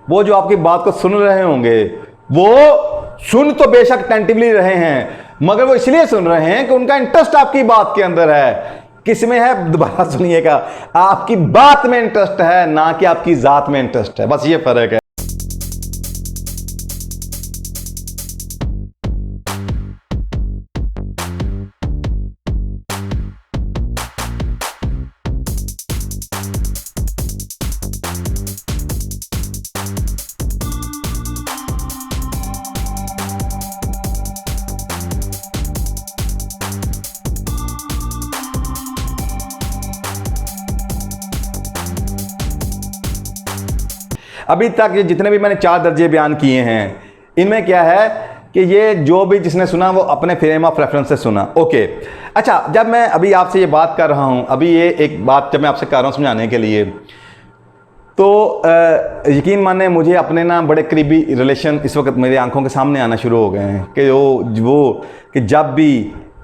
वो जो आपकी बात को सुन रहे होंगे, वो सुन तो बेशक अटेंटिवली रहे हैं, मगर वो इसलिए सुन रहे हैं कि उनका इंटरेस्ट आपकी बात के अंदर है। किस में है? दोबारा सुनिएगा, आपकी बात में इंटरेस्ट है, ना कि आपकी जात में इंटरेस्ट है। बस ये फर्क है। अभी तक ये जितने भी मैंने 4 दर्जे बयान किए हैं, इनमें क्या है कि ये जो भी जिसने सुना वो अपने फ्रेम ऑफ रेफरेंस से सुना। ओके, अच्छा, जब मैं अभी आपसे ये बात कर रहा हूँ, अभी ये एक बात जब मैं आपसे कर रहा हूँ समझाने के लिए, तो यकीन माने मुझे अपने ना बड़े करीबी रिलेशन इस वक्त मेरी आंखों के सामने आना शुरू हो गए हैं कि वो कि जब भी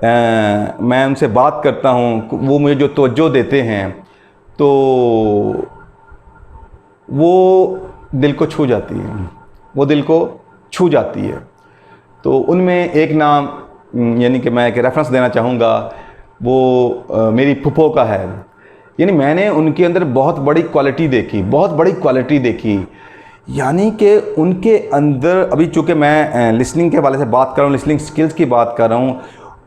मैं उनसे बात करता हूँ, वो मुझे जो तवज्जो देते हैं, तो वो दिल को छू जाती है, वो दिल को छू जाती है। तो उनमें एक नाम, यानी कि मैं एक रेफरेंस देना चाहूँगा, वो मेरी फूफो का है। यानी मैंने उनके अंदर बहुत बड़ी क्वालिटी देखी, बहुत बड़ी क्वालिटी देखी। यानी कि उनके अंदर, अभी चूँकि मैं लिसनिंग के हवाले से बात कर रहा हूँ, लिसनिंग स्किल्स की बात कर रहा हूँ,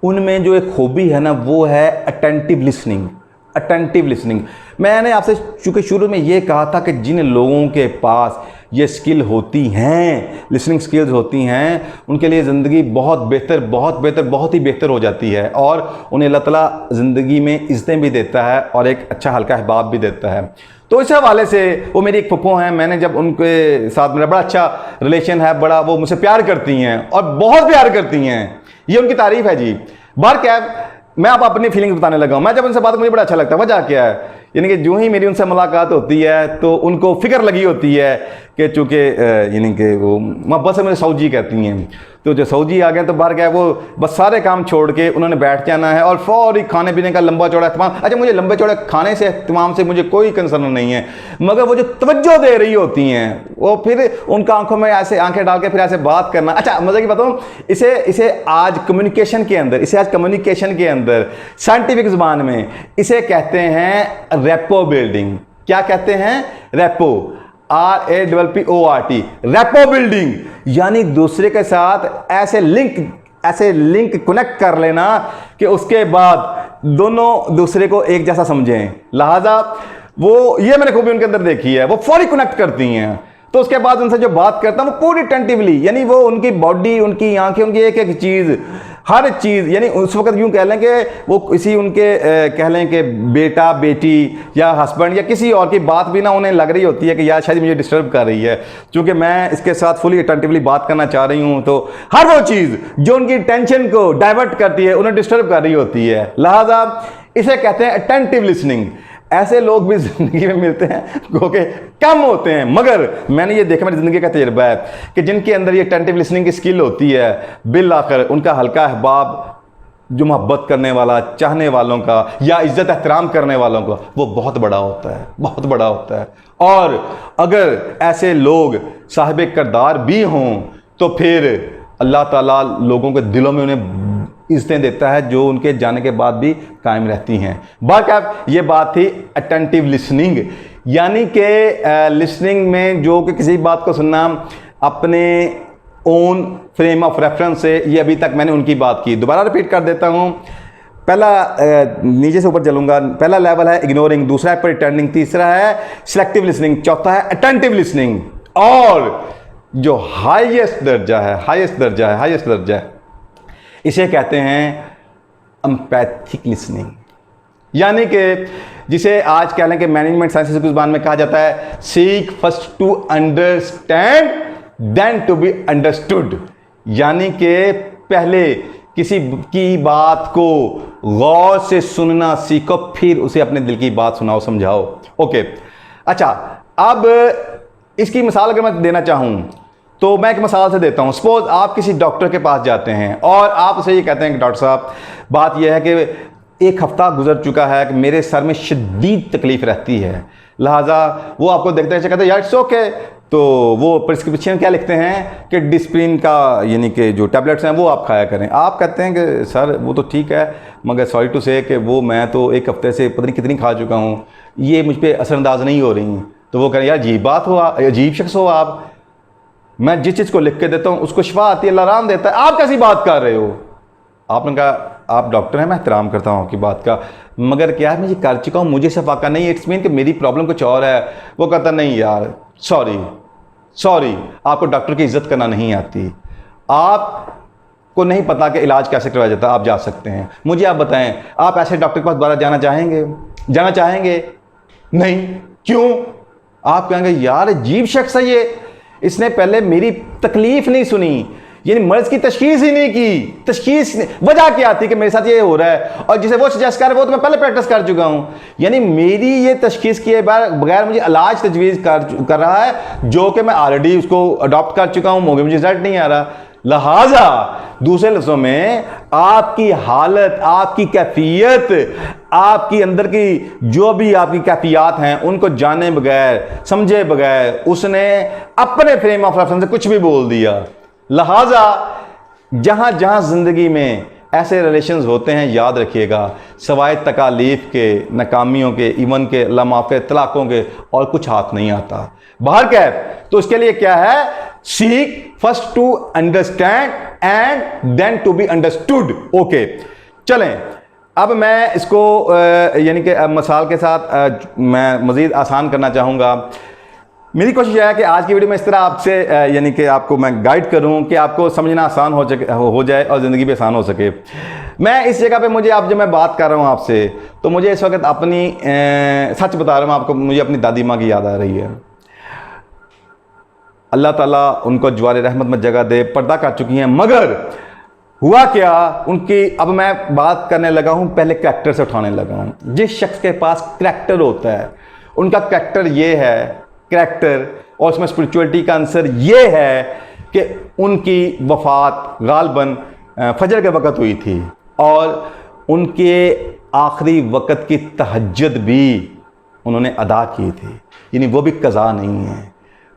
उनमें जो एक खूबी है ना, वो है अटेंटिव लिसनिंग। Attentive listening. मैंने आपसे चूँकि शुरू में ये कहा था कि जिन लोगों के पास ये स्किल होती हैं, लिसनिंग स्किल्स होती हैं, उनके लिए ज़िंदगी बहुत बेहतर, बहुत बेहतर, बहुत ही बेहतर हो जाती है, और उन्हें अल्लाह ताला ज़िंदगी में इज़्ज़तें भी देता है और एक अच्छा हल्का अहबाब भी देता है। तो इस हवाले से वो मेरी एक फूफो हैं, मैंने जब उनके साथ मेरा बड़ा अच्छा रिलेशन है, बड़ा, वो मुझसे प्यार करती हैं और बहुत प्यार करती हैं, ये उनकी तारीफ़ है जी। बार क्या, मैं आप अपनी फीलिंग्स बताने लगा हूँ। मैं जब उनसे बात, मुझे बड़ा अच्छा लगता है। वजह क्या है, यानी कि जो ही मेरी उनसे मुलाकात होती है तो उनको फ़िक्र लगी होती है कि चूँकि यानी कि वो मोहब्बत से मुझे सऊजी कहती हैं, तो जो सऊजी आ गए तो बाहर क्या है, वो बस सारे काम छोड़ के उन्होंने बैठ जाना है और फौरी खाने पीने का लंबा चौड़ा एहतमाम। अच्छा, मुझे लंबे चौड़े खाने से एहतमाम से मुझे कोई कंसर्न नहीं है, मगर वो जो तवज्जो दे रही होती हैं, वो फिर उनका आंखों में ऐसे आंखें डाल के फिर ऐसे बात करना। अच्छा, मज़े की बताऊँ, इसे आज कम्युनिकेशन के अंदर साइंटिफिक ज़ुबान में इसे कहते हैं रेपो बिल्डिंग। क्या कहते हैं? Repo, RAPPORT, rapport building. यानी दूसरे के साथ ऐसे लिंक कनेक्ट कर लेना कि उसके बाद दोनों दूसरे को एक जैसा समझें। लिहाजा वो, ये मैंने खूबी उनके अंदर देखी है, वो फौरी कनेक्ट करती हैं। तो उसके बाद उनसे जो बात करता हूँ वो पूरी अटेंटिवली, यानी वो उनकी बॉडी, उनकी आंखें, उनकी एक एक चीज़, हर चीज़, यानी उस वक्त यूँ कह लें कि वो किसी उनके कह लें कि बेटा बेटी या हस्बैंड या किसी और की बात भी ना उन्हें लग रही होती है कि यार शायद मुझे डिस्टर्ब कर रही है, क्योंकि मैं इसके साथ फुली अटेंटिवली बात करना चाह रही हूँ। तो हर वो चीज़ जो उनकी टेंशन को डाइवर्ट करती है, उन्हें डिस्टर्ब कर रही होती है। लिहाजा इसे कहते हैं अटेंटिव लिसनिंग। ऐसे लोग भी ज़िंदगी में मिलते हैं, क्योंकि कम होते हैं, मगर मैंने ये देखा, मेरी ज़िंदगी का तजुर्बा है कि जिनके अंदर ये अटेंटिव लिसनिंग की स्किल होती है, बिल आखिर उनका हल्का अहबाब, जो मोहब्बत करने वाला, चाहने वालों का या इज़्ज़त एहतराम करने वालों का, वो बहुत बड़ा होता है, बहुत बड़ा होता है। और अगर ऐसे लोग साहिब किरदार भी हों तो फिर अल्लाह ताला लोगों के दिलों में उन्हें इज़्ज़तें देता है, जो उनके जाने के बाद भी कायम रहती हैं। बाकी ये बात थी अटेंटिव लिसनिंग, यानी कि लिसनिंग में जो कि किसी बात को सुनना अपने ओन फ्रेम ऑफ रेफरेंस से, ये अभी तक मैंने उनकी बात की। दोबारा रिपीट कर देता हूँ। पहला, नीचे से ऊपर चलूँगा, पहला लेवल है इग्नोरिंग, दूसरा है प्रिटेंडिंग, तीसरा है सिलेक्टिव लिसनिंग, चौथा है अटेंटिव लिसनिंग, और जो हाईएस्ट दर्जा है इसे कहते हैं एम्पैथिक लिसनिंग। यानी कि जिसे आज कह लें कि मैनेजमेंट साइंसेस की ज़ुबान में कहा जाता है seek first to understand then to be understood. यानी कि पहले किसी की बात को गौर से सुनना सीखो, फिर उसे अपने दिल की बात सुनाओ, समझाओ। ओके, अच्छा, अब इसकी मिसाल अगर मैं देना चाहूँ तो मैं एक मिसाल से देता हूँ। सपोज आप किसी डॉक्टर के पास जाते हैं और आप उसे ये कहते हैं कि डॉक्टर साहब, बात यह है कि 1 हफ्ता गुजर चुका है कि मेरे सर में शदीद तकलीफ़ रहती है। लिहाजा वो आपको देखते हैं, कहते हैं यार इट्स ओके, तो वो प्रिस्क्रिप्शन में क्या लिखते हैं कि डिस्प्रिन का यानी कि जो टैबलेट्स हैं वो आप खाया करें। आप कहते हैं कि सर वो तो ठीक है, मगर सॉरी टू से कि वो मैं तो एक हफ्ते से पता नहीं कितनी खा चुका हूँ, ये मुझ पर असरअंदाज नहीं हो रही। तो वो कह रहे यार अजीब बात हो, अजीब शख्स हो आप, मैं जिस चीज़ को लिख के देता हूँ उसको शिफा आती है, अल्लाह आराम देता है, आप कैसी बात कर रहे हो। आपने कहा आप डॉक्टर हैं, मैं एहतराम करता हूँ आपकी बात का, मगर क्या है मैं ये कर चुका हूँ, मुझे शफा का नहीं, इट्स मीन कि मेरी प्रॉब्लम कुछ और है। वो कहता नहीं यार सॉरी, आपको डॉक्टर की इज्जत करना नहीं आती, आपको नहीं पता कि इलाज कैसे करवाया जाता है, आप जा सकते हैं। मुझे आप बताएं, आप ऐसे डॉक्टर के पास दोबारा जाना चाहेंगे? नहीं, क्यों? आप कहेंगे यार अजीब शख्स है ये, इसने पहले मेरी तकलीफ नहीं सुनी, यानी मर्ज की तशखीस ही नहीं की, वजह क्या आती कि मेरे साथ ये हो रहा है, और जिसे वो सजेस्ट कर रहा है वो तो मैं पहले प्रैक्टिस कर चुका हूं। यानी मेरी ये तशखीस किए बगैर मुझे इलाज तजवीज़ कर रहा है जो कि मैं ऑलरेडी उसको अडॉप्ट कर चुका हूं, मुझे रिजल्ट नहीं आ रहा। लिहाजा दूसरे लफ्ज़ों में आपकी हालत, आपकी कैफियत, आपकी अंदर की जो भी आपकी कैफियत हैं उनको जाने बगैर, समझे बगैर उसने अपने फ्रेम ऑफ रेफरेंस से कुछ भी बोल दिया। लिहाजा जहां जहां जिंदगी में ऐसे रिलेशंस होते हैं, याद रखिएगा सवाए तकालीफ के, नाकामियों के, इवन के, लमाफे, तलाकों के और कुछ हाथ नहीं आता। बाहर क्या है तो उसके लिए क्या है, seek first to understand and then to be understood. Okay चलें, अब मैं इसको यानी कि मिसाल के साथ मैं मज़ीद आसान करना चाहूँगा। मेरी कोशिश है कि आज की वीडियो में इस तरह आपसे यानी कि आपको मैं गाइड करूं कि आपको समझना आसान हो जाए और ज़िंदगी भी आसान हो सके। मैं इस जगह पे मुझे आप जब मैं बात कर रहा हूं आपसे, तो मुझे इस वक्त अपनी सच बता रहा हूं आपको, मुझे अपनी दादी माँ की याद आ रही है। अल्लाह ताला उनको जवार रहमत में जगह दे, पर्दा कर चुकी हैं, मगर हुआ क्या उनकी, अब मैं बात करने लगा हूँ पहले करैक्टर से उठाने लगा हूँ। जिस शख्स के पास करैक्टर होता है, उनका करैक्टर ये है, करैक्टर और उसमें स्पिरिचुअलिटी का आंसर ये है कि उनकी वफ़ात गालबन फजर के वक़्त हुई थी और उनके आखिरी वक़्त की तहज्जुद भी उन्होंने अदा की थी, यानी वो भी कज़ा नहीं है।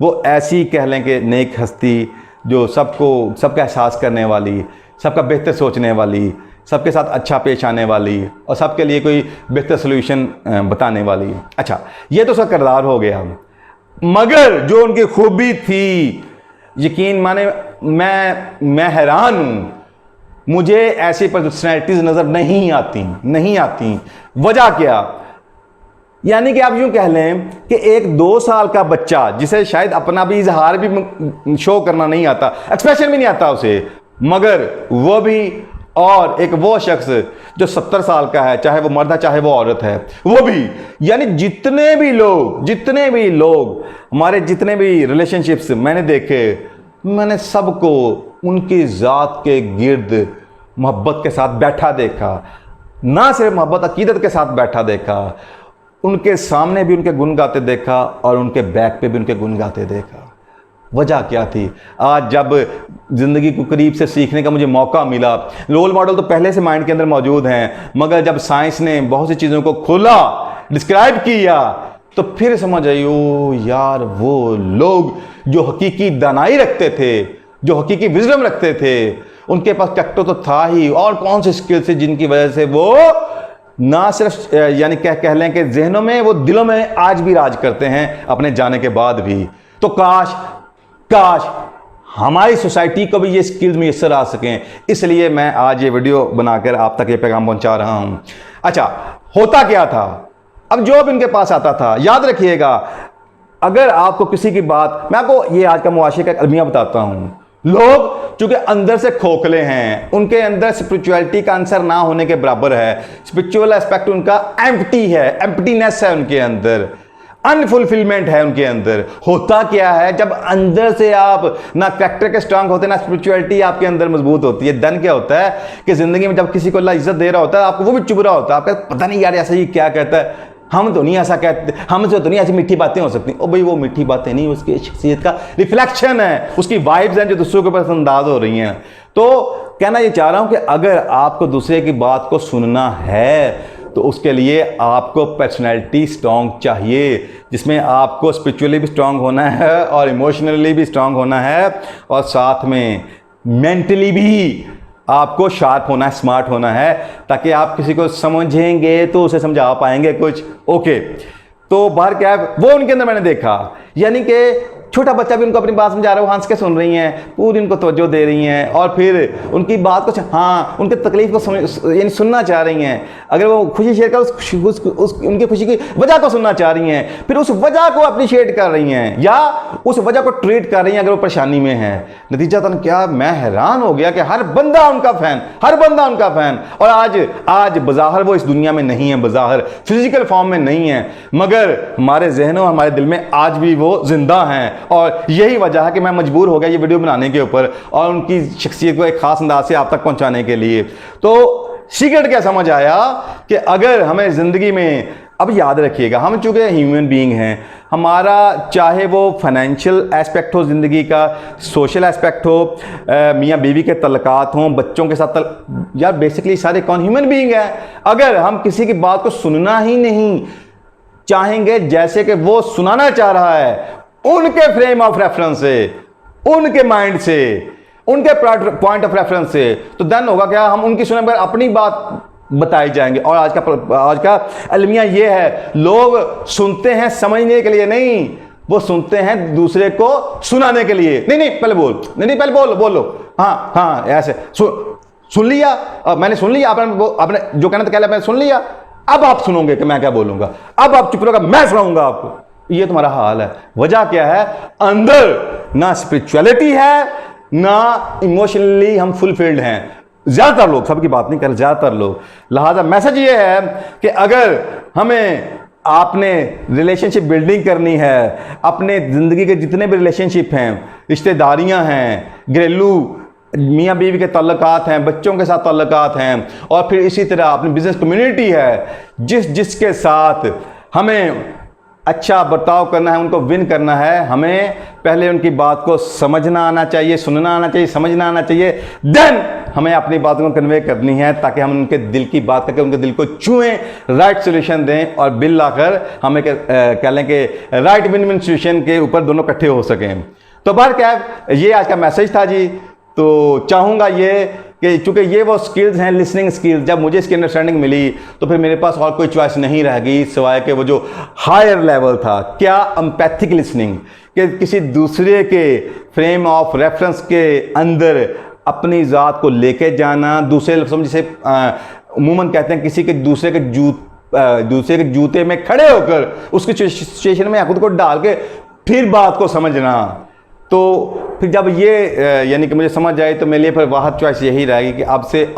वो ऐसी कह लें कि नेक हस्ती जो सबका एहसास करने वाली, सबका बेहतर सोचने वाली, सबके साथ अच्छा पेश आने वाली और सबके लिए कोई बेहतर सोल्यूशन बताने वाली। अच्छा, ये तो उसका किरदार हो गया, मगर जो उनकी खूबी थी, यकीन माने मैं हैरान हूँ, मुझे ऐसी पर्सनैलिटीज़ नज़र नहीं आती। वजह क्या, यानी कि आप यूँ कह लें कि एक 2 साल का बच्चा जिसे शायद अपना भी इजहार भी शो करना नहीं आता, एक्सप्रेशन भी नहीं आता उसे, मगर वो भी, और एक वो शख्स जो 70 साल का है, चाहे वो मर्द है चाहे वो औरत है, वो भी, यानी जितने भी लोग हमारे जितने भी रिलेशनशिप्स मैंने देखे, मैंने सबको उनकी ज़ात के गिर्द मोहब्बत के साथ बैठा देखा, ना सिर्फ मोहब्बत अकीदत के साथ बैठा देखा, उनके सामने भी उनके गुण गाते देखा और उनके बैक पे भी उनके गुण गाते देखा। वजह क्या थी, आज जब ज़िंदगी को करीब से सीखने का मुझे मौका मिला, रोल मॉडल तो पहले से माइंड के अंदर मौजूद हैं, मगर जब साइंस ने बहुत सी चीज़ों को खोला, डिस्क्राइब किया, तो फिर समझ आई ओ यार वो लोग जो हकीकी दानाई रखते थे, जो हकीकी विजडम रखते थे, उनके पास कैरेक्टर तो था ही, और कौन सी स्किल्स है जिनकी वजह से वो ना सिर्फ यानी कह लें कि जहनों में, वो दिलों में आज भी राज करते हैं अपने जाने के बाद भी। तो काश हमारी सोसाइटी को भी ये स्किल्स मुयस्सर आ सकें, इसलिए मैं आज ये वीडियो बनाकर आप तक ये पैगाम पहुंचा रहा हूं। अच्छा, होता क्या था, अब जो भी इनके पास आता था, याद रखिएगा, अगर आपको किसी की बात, मैं आपको ये आज का मुआशरे का अलमिया बताता हूं, लोग चूंकि अंदर से खोखले हैं, उनके अंदर स्पिरिचुअलिटी का आंसर ना होने के बराबर है, स्पिरिचुअल एस्पेक्ट उनका एम्प्टी है, एम्प्टीनेस है उनके अंदर, अनफुलफिलमेंट है उनके अंदर। होता क्या है, जब अंदर से आप ना कैरेक्टर के स्ट्रांग होते ना स्पिरिचुअलिटी आपके अंदर मजबूत होती है, देन क्या होता है कि जिंदगी में जब किसी को अल्लाह इज्जत दे रहा होता है, आपको वो भी चुभ रहा होता है, आपका पता नहीं यार ऐसा ये क्या कहता है, हम तो नहीं ऐसा कहते, हमसे तो नहीं ऐसी मीठी बातें हो सकती। ओ भाई, वो मीठी बातें नहीं, उसकी शख्सियत का रिफ्लेक्शन है, उसकी वाइब्स हैं जो दूसरों के ऊपर अंदाज हो रही हैं। तो कहना ये चाह रहा हूं कि अगर आपको दूसरे की बात को सुनना है तो उसके लिए आपको पर्सनैलिटी स्ट्रॉन्ग चाहिए, जिसमें आपको स्पिरिचुअली भी स्ट्रॉन्ग होना है और इमोशनली भी स्ट्रॉन्ग होना है और साथ में मेंटली भी आपको शार्प होना है, स्मार्ट होना है, ताकि आप किसी को समझेंगे तो उसे समझा पाएंगे कुछ। ओके, तो बाहर क्या है वो उनके अंदर मैंने देखा, यानी कि छोटा बच्चा भी उनको अपनी बात समझा रहा है, वो हंस के सुन रही हैं, पूरी उनको तवज्जो दे रही हैं और फिर उनकी बात को हाँ उनके तकलीफ को यानी सुनना चाह रही हैं। अगर वो खुशी शेयर कर उनकी खुशी की वजह को सुनना चाह रही हैं, फिर उस वजह को अप्रिशिएट कर रही हैं या उस वजह को ट्रीट कर रही हैं अगर वो परेशानी में है। नतीजा तो क्या, मैं हैरान हो गया कि हर बंदा उनका फ़ैन, हर बंदा उनका फ़ैन। और आज बज़ाहिर वो इस दुनिया में नहीं है, बज़ाहिर फिजिकल फॉर्म में नहीं है, मगर हमारे जहनों हमारे दिल में आज भी वो जिंदा हैं। और यही वजह है कि मैं मजबूर हो गया ये वीडियो बनाने के ऊपर और उनकी शख्सियत को एक ख़ास अंदाज से आप तक पहुंचाने के लिए। तो सीक्रेट क्या समझ आया कि अगर हमें ज़िंदगी में, अब याद रखिएगा हम चूँकि ह्यूमन बीइंग हैं, हमारा चाहे वो फाइनेंशियल एस्पेक्ट हो ज़िंदगी का, सोशल एस्पेक्ट हो, मियाँ बीवी के तल्लुकात हों, बच्चों के साथ यार बेसिकली सारे कौन ह्यूमन बीइंग हैं। अगर हम किसी की बात को सुनना ही नहीं चाहेंगे जैसे कि वो सुनाना चाह रहा है, उनके फ्रेम ऑफ रेफरेंस से, उनके माइंड से, उनके पॉइंट ऑफ रेफरेंस से, तो देन होगा क्या, हम उनकी सुने बगैर अपनी बात बताई जाएंगे। और आज का अलमिया ये है, लोग सुनते हैं समझने के लिए नहीं, वो सुनते हैं दूसरे को सुनाने के लिए। नहीं पहले बोल, नहीं पहले बोल लो, हाँ ऐसे सुन लिया, मैंने सुन लिया, आपने जो कहना था मैंने सुन लिया, अब आप सुनोगे कि मैं क्या बोलूंगा, अब आप चुप रहोगे, मैं सुनाऊंगा आपको। ये तुम्हारा हाल है। वजह क्या है, अंदर ना स्पिरिचुअलिटी है ना इमोशनली हम फुलफिल्ड हैं ज्यादातर लोग, सबकी बात नहीं कर, ज्यादातर लोग। लिहाजा मैसेज ये है कि अगर हमें आपने रिलेशनशिप बिल्डिंग करनी है, अपने जिंदगी के जितने भी रिलेशनशिप हैं, रिश्तेदारियां हैं, घरेलू मियाँ बीवी के ताल्लुकात हैं, बच्चों के साथ ताल्लुकात हैं, और फिर इसी तरह अपनी बिजनेस कम्युनिटी है, जिसके साथ हमें अच्छा बर्ताव करना है, उनको विन करना है, हमें पहले उनकी बात को समझना आना चाहिए, सुनना आना चाहिए, समझना आना चाहिए, देन हमें अपनी बातों को कन्वे करनी है ताकि हम उनके दिल की बात करके उनके दिल को छुएं, राइट सोल्यूशन दें और बिल लाकर हमें कह लें कि राइट विन विन सिचुएशन के ऊपर दोनों इकट्ठे हो सकें। तो बाहर क्या है, ये आज का मैसेज था जी। तो चाहूँगा ये कि चूँकि ये वो स्किल्स हैं, लिसनिंग स्किल्स, जब मुझे इसकी अंडरस्टैंडिंग मिली तो फिर मेरे पास और कोई चॉइस नहीं रह गई सिवाय कि वो जो हायर लेवल था, क्या एम्पैथिक लिसनिंग, कि किसी दूसरे के फ्रेम ऑफ रेफरेंस के अंदर अपनी ज़ात को लेके जाना, दूसरे लफ्ज़ों जिसे उमूमन कहते हैं किसी के दूसरे के जूते में खड़े होकर उसकी सिचुएशन में खुद को डाल के फिर बात को समझना। तो फिर जब ये यानी कि मुझे समझ आए तो मेरे लिए फिर वाहद चॉइस यही रहेगी कि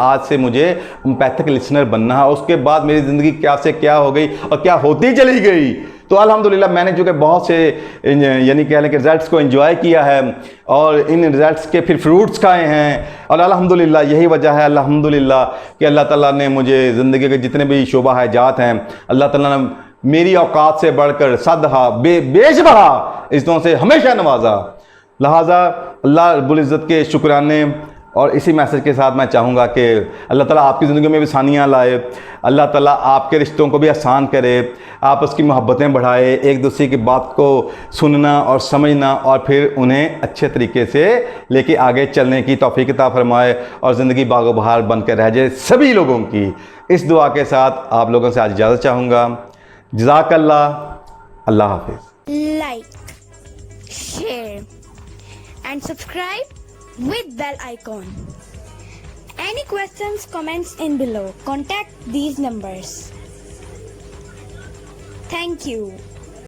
आज से मुझे एम्पैथिक लिसनर बनना है। उसके बाद मेरी ज़िंदगी क्या से क्या हो गई और क्या होती चली गई। तो अल्हम्दुलिल्लाह मैंने जो कि बहुत से यानी कह लें कि रिज़ल्ट्स को एंजॉय किया है और इन रिज़ल्ट्स के फिर फ्रूट्स खाए हैं, और अल्हम्दुलिल्लाह यही वजह है अल्हम्दुलिल्लाह कि अल्लाह ताला ने मुझे ज़िंदगी के जितने भी शोबा हजात हैं, अल्लाह ताला ने मेरी औकात से बढ़कर सदहा बेशबहा इज़्ज़तों से हमेशा नवाजा। लिहाजा अल्लाह रब्बुल इज़्ज़त के शुक्राने और इसी मैसेज के साथ मैं चाहूँगा कि अल्लाह ताला आपकी ज़िंदगी में भी आसानियाँ लाए, अल्लाह ताला आपके रिश्तों को भी आसान करे, आप उसकी मोहब्बतें बढ़ाए, एक दूसरे की बात को सुनना और समझना और फिर उन्हें अच्छे तरीके से लेके आगे चलने की तौफीक अता फरमाए और ज़िंदगी बागो बहार बन कर रह जाए सभी लोगों की। इस दुआ के साथ आप लोगों से आज इजाज़त चाहूँगा। जज़ाकल्लाह, अल्लाह हाफिज़। Like, share and subscribe with bell icon. Any questions, comments in below. Contact these numbers. Thank you.